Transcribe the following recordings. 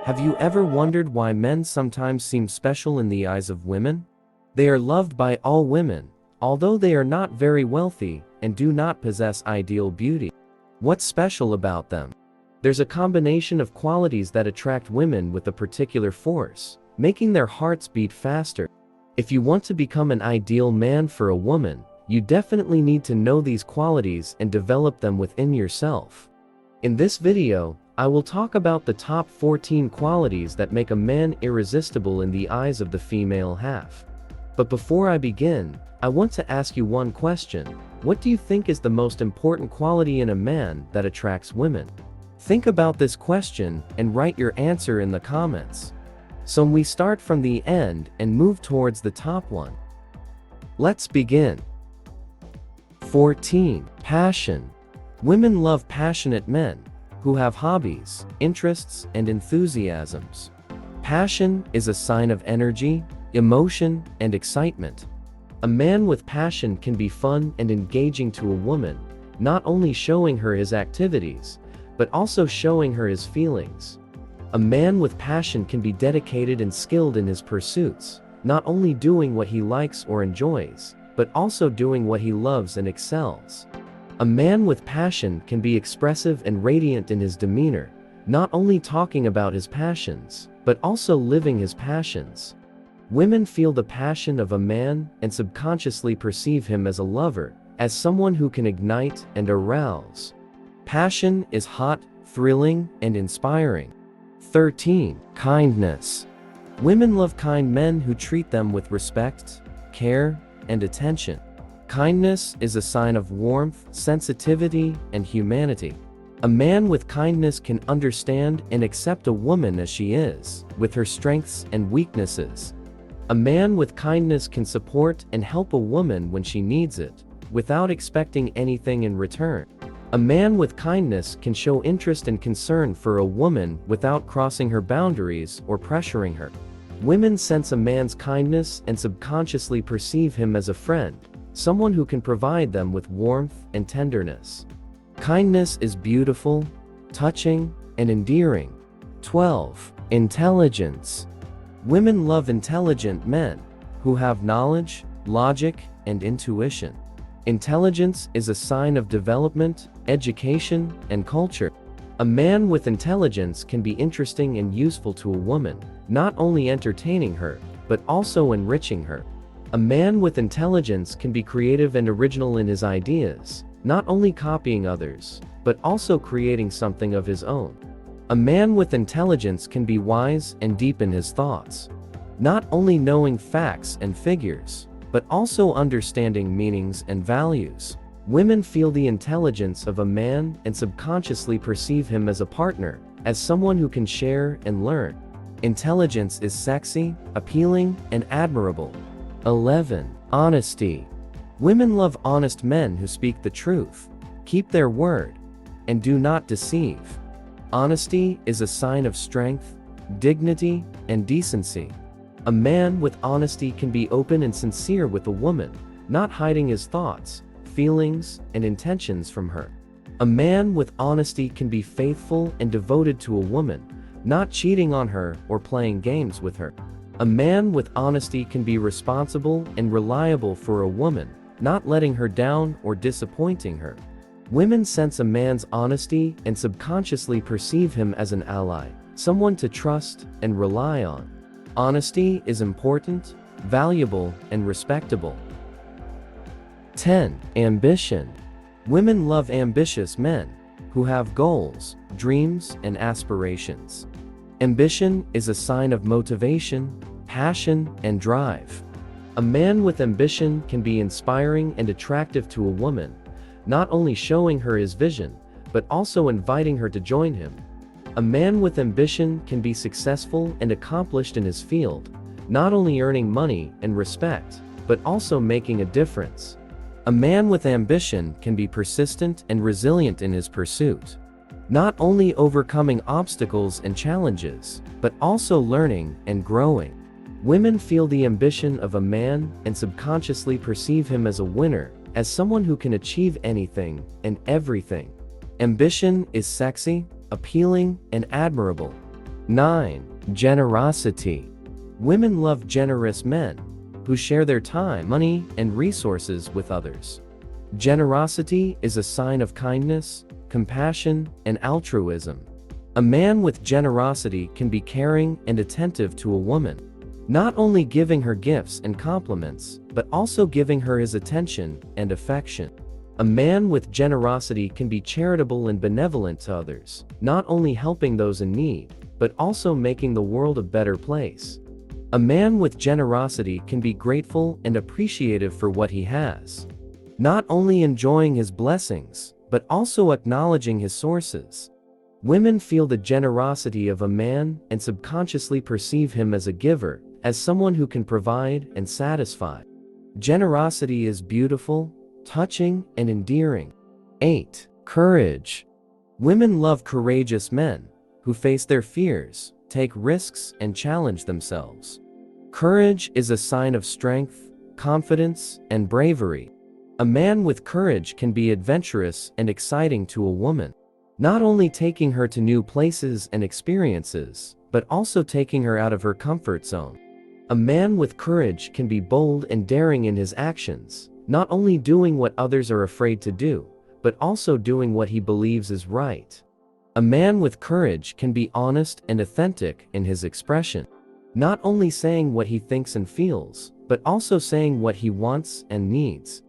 Have you ever wondered why men sometimes seem special in the eyes of women? They are loved by all women, although they are not very wealthy and do not possess ideal beauty. What's special about them? There's a combination of qualities that attract women with a particular force, making their hearts beat faster. If you want to become an ideal man for a woman, you definitely need to know these qualities and develop them within yourself. In this video, I will talk about the top 14 qualities that make a man irresistible in the eyes of the female half. But before I begin, I want to ask you one question. What do you think is the most important quality in a man that attracts women? Think about this question and write your answer in the comments. So we start from the end and move towards the top one. Let's begin. 14. Passion. Women love passionate men who have hobbies, interests, and enthusiasms. Passion is a sign of energy, emotion, and excitement. A man with passion can be fun and engaging to a woman, not only showing her his activities, but also showing her his feelings. A man with passion can be dedicated and skilled in his pursuits, not only doing what he likes or enjoys, but also doing what he loves and excels. A man with passion can be expressive and radiant in his demeanor, not only talking about his passions, but also living his passions. Women feel the passion of a man and subconsciously perceive him as a lover, as someone who can ignite and arouse. Passion is hot, thrilling, and inspiring. 13. Kindness. Women love kind men who treat them with respect, care, and attention. Kindness is a sign of warmth, sensitivity, and humanity. A man with kindness can understand and accept a woman as she is, with her strengths and weaknesses. A man with kindness can support and help a woman when she needs it, without expecting anything in return. A man with kindness can show interest and concern for a woman without crossing her boundaries or pressuring her. Women sense a man's kindness and subconsciously perceive him as a friend, someone who can provide them with warmth and tenderness. Kindness is beautiful, touching, and endearing. 12. Intelligence. Women love intelligent men who have knowledge, logic, and intuition. Intelligence is a sign of development, education, and culture. A man with intelligence can be interesting and useful to a woman, not only entertaining her, but also enriching her. A man with intelligence can be creative and original in his ideas, not only copying others, but also creating something of his own. A man with intelligence can be wise and deep in his thoughts, not only knowing facts and figures, but also understanding meanings and values. Women feel the intelligence of a man and subconsciously perceive him as a partner, as someone who can share and learn. Intelligence is sexy, appealing, and admirable. 11. Honesty. Women love honest men who speak the truth, keep their word, and do not deceive. Honesty is a sign of strength, dignity, and decency. A man with honesty can be open and sincere with a woman, not hiding his thoughts, feelings, and intentions from her. A man with honesty can be faithful and devoted to a woman, not cheating on her or playing games with her. A man with honesty can be responsible and reliable for a woman, not letting her down or disappointing her. Women sense a man's honesty and subconsciously perceive him as an ally, someone to trust and rely on. Honesty is important, valuable, and respectable. 10. Ambition. Women love ambitious men who have goals, dreams, and aspirations. Ambition is a sign of motivation, passion, and drive. A man with ambition can be inspiring and attractive to a woman, not only showing her his vision, but also inviting her to join him. A man with ambition can be successful and accomplished in his field, not only earning money and respect, but also making a difference. A man with ambition can be persistent and resilient in his pursuit, not only overcoming obstacles and challenges, but also learning and growing. Women feel the ambition of a man and subconsciously perceive him as a winner, as someone who can achieve anything and everything. Ambition is sexy, appealing, and admirable. 9. Generosity. Women love generous men who share their time, money, and resources with others. Generosity is a sign of kindness, compassion, and altruism. A man with generosity can be caring and attentive to a woman, not only giving her gifts and compliments, but also giving her his attention and affection. A man with generosity can be charitable and benevolent to others, not only helping those in need, but also making the world a better place. A man with generosity can be grateful and appreciative for what he has, not only enjoying his blessings, but also acknowledging his sources. Women feel the generosity of a man and subconsciously perceive him as a giver, as someone who can provide and satisfy. Generosity is beautiful, touching, and endearing. 8. Courage. Women love courageous men who face their fears, take risks, and challenge themselves. Courage is a sign of strength, confidence, and bravery. A man with courage can be adventurous and exciting to a woman, not only taking her to new places and experiences, but also taking her out of her comfort zone. A man with courage can be bold and daring in his actions, not only doing what others are afraid to do, but also doing what he believes is right. A man with courage can be honest and authentic in his expression, not only saying what he thinks and feels, but also saying what he wants and needs.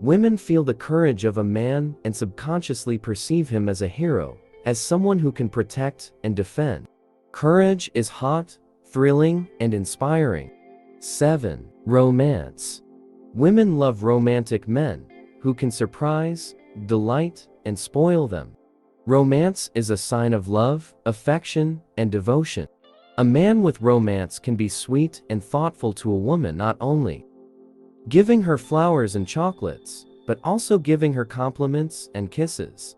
Women feel the courage of a man and subconsciously perceive him as a hero, as someone who can protect and defend. Courage is hot, thrilling, and inspiring. 7. Romance. Women love romantic men who can surprise, delight, and spoil them. Romance is a sign of love, affection, and devotion. A man with romance can be sweet and thoughtful to a woman, not only giving her flowers and chocolates, but also giving her compliments and kisses.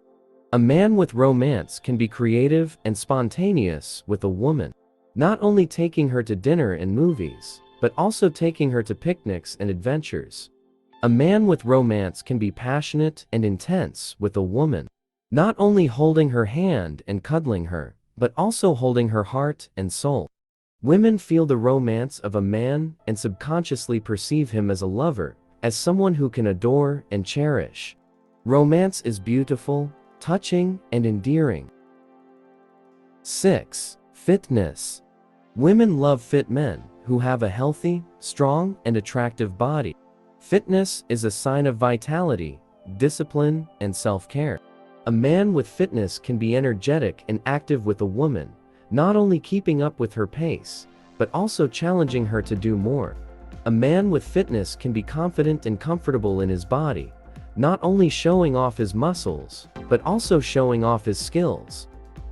A man with romance can be creative and spontaneous with a woman, not only taking her to dinner and movies, but also taking her to picnics and adventures. A man with romance can be passionate and intense with a woman, not only holding her hand and cuddling her, but also holding her heart and soul. Women feel the romance of a man and subconsciously perceive him as a lover, as someone who can adore and cherish. Romance is beautiful, touching, and endearing. 6. Fitness. Women love fit men who have a healthy, strong, and attractive body. Fitness is a sign of vitality, discipline, and self-care. A man with fitness can be energetic and active with a woman, not only keeping up with her pace, but also challenging her to do more. A man with fitness can be confident and comfortable in his body, not only showing off his muscles, but also showing off his skills.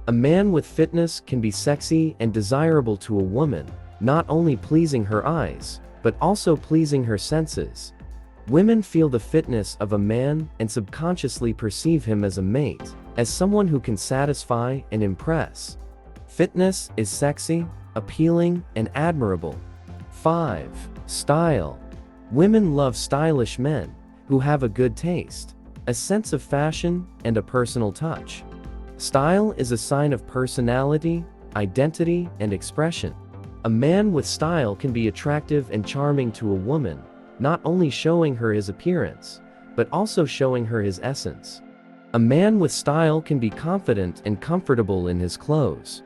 A man with fitness can be sexy and desirable to a woman, not only pleasing her eyes, but also pleasing her senses. Women feel the fitness of a man and subconsciously perceive him as a mate, as someone who can satisfy and impress. Fitness is sexy, appealing, and admirable. 5. Style. Women love stylish men who have a good taste, a sense of fashion, and a personal touch. Style is a sign of personality, identity, and expression. A man with style can be attractive and charming to a woman, not only showing her his appearance, but also showing her his essence. A man with style can be confident and comfortable in his clothes,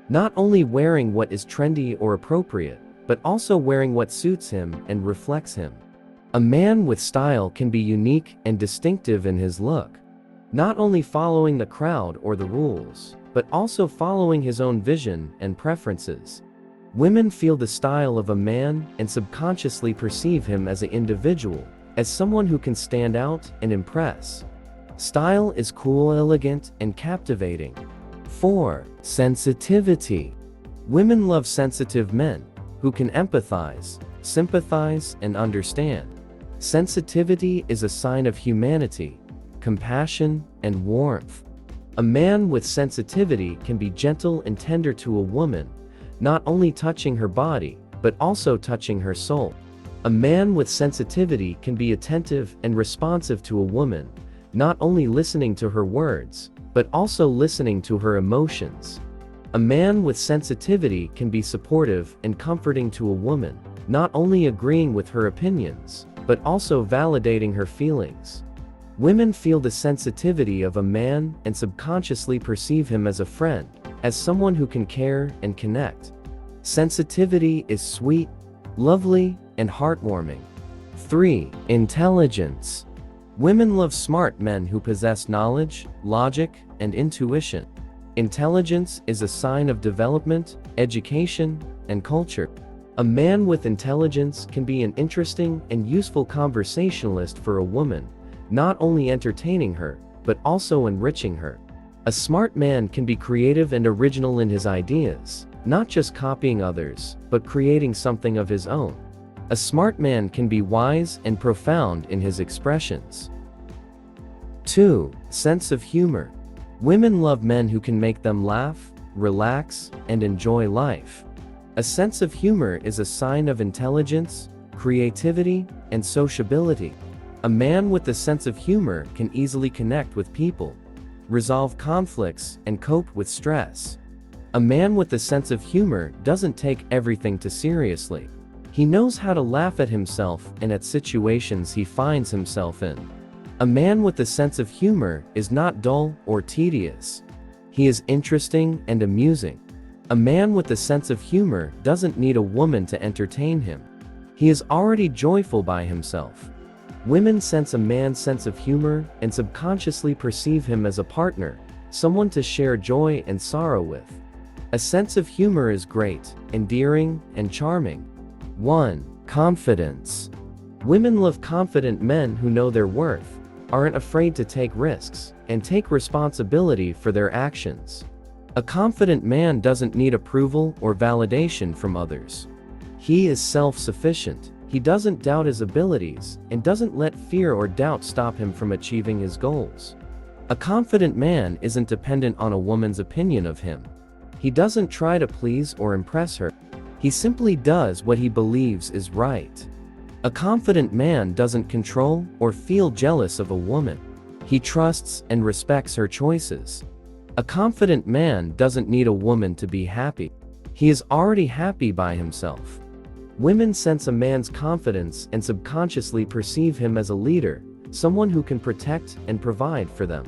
not only wearing what is trendy or appropriate, but also wearing what suits him and reflects him. A man with style can be unique and distinctive in his look, not only following the crowd or the rules, but also following his own vision and preferences. Women feel the style of a man and subconsciously perceive him as an individual, as someone who can stand out and impress. Style is cool, elegant, and captivating. 4. Sensitivity. Women love sensitive men who can empathize, sympathize, and understand. Sensitivity is a sign of humanity, compassion, and warmth. A man with sensitivity can be gentle and tender to a woman, not only touching her body, but also touching her soul. A man with sensitivity can be attentive and responsive to a woman, not only listening to her words, but also listening to her emotions. A man with sensitivity can be supportive and comforting to a woman, not only agreeing with her opinions, but also validating her feelings. Women feel the sensitivity of a man and subconsciously perceive him as a friend, as someone who can care and connect. Sensitivity is sweet, lovely, and heartwarming. 3. Intelligence. Women love smart men who possess knowledge, logic, and intuition. Intelligence is a sign of development, education, and culture. A man with intelligence can be an interesting and useful conversationalist for a woman, not only entertaining her, but also enriching her. A smart man can be creative and original in his ideas, not just copying others, but creating something of his own. A smart man can be wise and profound in his expressions. 2. Sense of humor. Women love men who can make them laugh, relax, and enjoy life. A sense of humor is a sign of intelligence, creativity, and sociability. A man with a sense of humor can easily connect with people, resolve conflicts, and cope with stress. A man with a sense of humor doesn't take everything too seriously. He knows how to laugh at himself and at situations he finds himself in. A man with a sense of humor is not dull or tedious. He is interesting and amusing. A man with a sense of humor doesn't need a woman to entertain him. He is already joyful by himself. Women sense a man's sense of humor and subconsciously perceive him as a partner, someone to share joy and sorrow with. A sense of humor is great, endearing, and charming. 1. Confidence. Women love confident men who know their worth, aren't afraid to take risks, and take responsibility for their actions. A confident man doesn't need approval or validation from others. He is self-sufficient. He doesn't doubt his abilities, and doesn't let fear or doubt stop him from achieving his goals. A confident man isn't dependent on a woman's opinion of him. He doesn't try to please or impress her. He simply does what he believes is right. A confident man doesn't control or feel jealous of a woman. He trusts and respects her choices. A confident man doesn't need a woman to be happy. He is already happy by himself. Women sense a man's confidence and subconsciously perceive him as a leader, someone who can protect and provide for them.